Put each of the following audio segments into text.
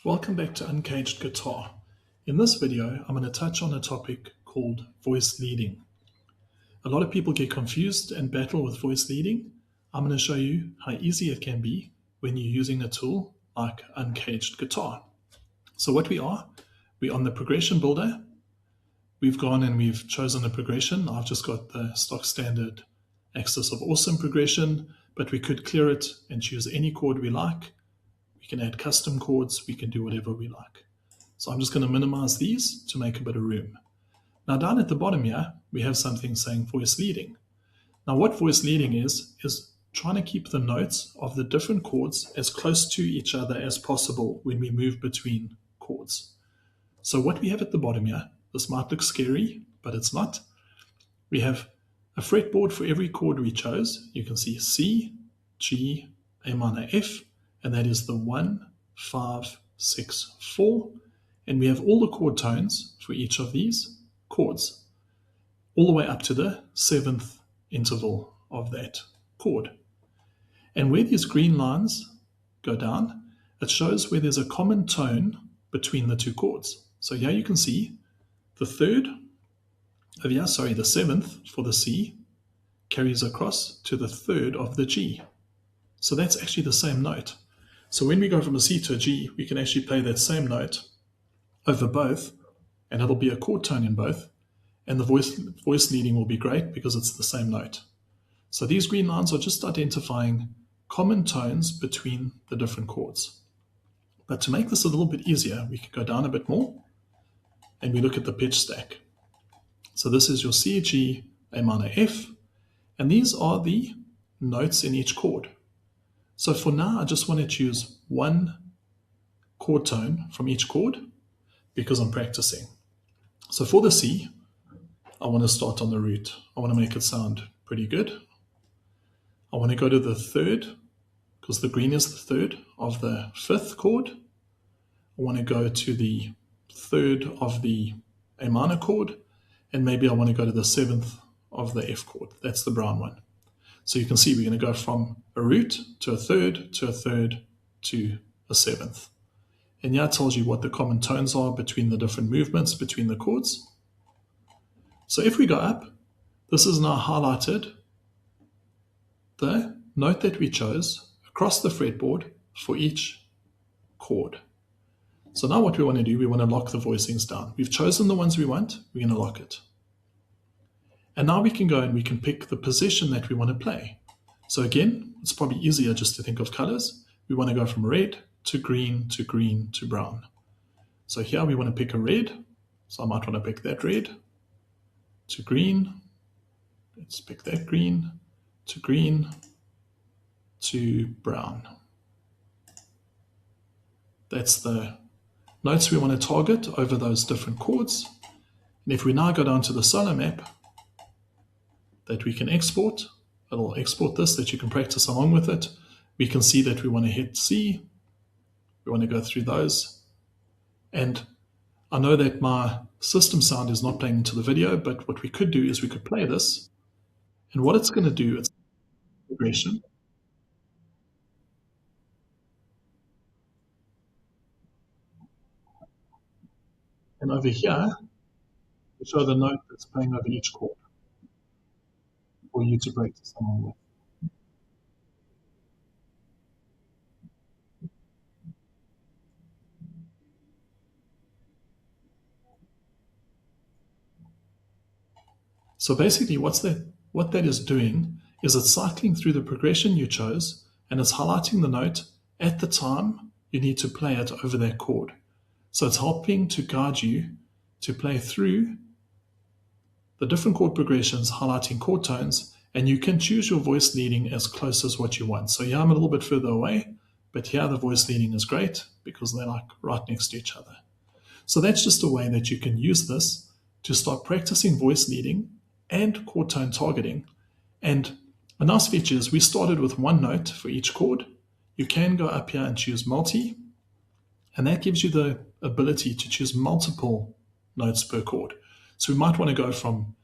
Welcome back to Uncaged Guitar. In this video, I'm going to touch on a topic called voice leading. A lot of people get confused and battle with voice leading. I'm going to show you how easy it can be when you're using a tool like Uncaged Guitar. So what we're on the progression builder. We've gone and we've chosen a progression. I've just got the stock standard Axis of Awesome progression, but we could clear it and choose any chord we like. We can add custom chords, we can do whatever we like. So I'm just going to minimize these to make a bit of room. Now down at the bottom here, we have something saying voice leading. Now what voice leading is trying to keep the notes of the different chords as close to each other as possible when we move between chords. So what we have at the bottom here, this might look scary, but it's not. We have a fretboard for every chord we chose. You can see C, G, A minor, F, and that is the 1, 5, 6, 4. And we have all the chord tones for each of these chords, all the way up to the 7th interval of that chord. And where these green lines go down, it shows where there's a common tone between the two chords. So here you can see the 7th for the C carries across to the 3rd of the G. So that's actually the same note. So when we go from a C to a G, we can actually play that same note over both, and it'll be a chord tone in both, and the voice leading will be great because it's the same note. So these green lines are just identifying common tones between the different chords. But to make this a little bit easier, we can go down a bit more, and we look at the pitch stack. So this is your C, G, A minor, F, and these are the notes in each chord. So for now, I just want to choose one chord tone from each chord because I'm practicing. So for the C, I want to start on the root. I want to make it sound pretty good. I want to go to the 3rd because the green is the 3rd of the 5th chord. I want to go to the 3rd of the A minor chord, and maybe I want to go to the 7th of the F chord. That's the brown one. So you can see we're going to go from a root to a 3rd to a 3rd to a 7th. And here it tells you what the common tones are between the different movements between the chords. So if we go up, this is now highlighted the note that we chose across the fretboard for each chord. So now what we want to do, we want to lock the voicings down. We've chosen the ones we want, we're going to lock it. And now we can go and we can pick the position that we want to play. So again, it's probably easier just to think of colors. We want to go from red to green to green to brown. So here we want to pick a red. So I might want to pick that red to green. Let's pick that green to brown. That's the notes we want to target over those different chords. And if we now go down to the solo map that we can export, it'll export this that you can practice along with it. We can see that we want to hit C. We want to go through those. And I know that my system sound is not playing into the video, but what we could do is we could play this. And what it's going to do, it's progression. And over here, we show the note that's playing over each chord for you to practice along with. So basically what that is doing is it's cycling through the progression you chose, and it's highlighting the note at the time you need to play it over that chord. So it's helping to guide you to play through the different chord progressions, highlighting chord tones, and you can choose your voice leading as close as what you want. So here I'm a little bit further away, but here the voice leading is great because they're like right next to each other. So that's just a way that you can use this to start practicing voice leading and chord tone targeting. And a nice feature is we started with one note for each chord. You can go up here and choose multi, and that gives you the ability to choose multiple notes per chord. So we might want to go from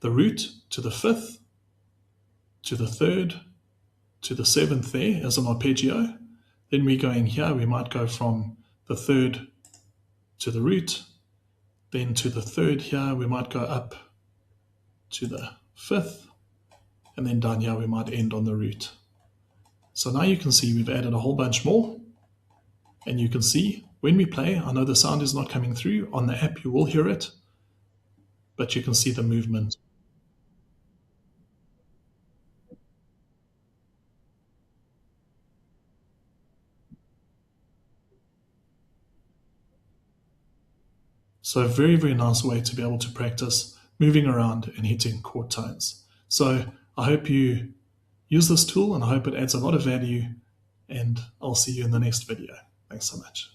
the root to the 5th, to the 3rd, to the 7th there as an arpeggio. Then we go in here, we might go from the third to the root, then to the third here, we might go up to the fifth, and then down here we might end on the root. So now you can see we've added a whole bunch more, and you can see when we play, I know the sound is not coming through. On the app you will hear it, but you can see the movement. So a very, very nice way to be able to practice moving around and hitting chord tones. So I hope you use this tool, and I hope it adds a lot of value, and I'll see you in the next video. Thanks so much.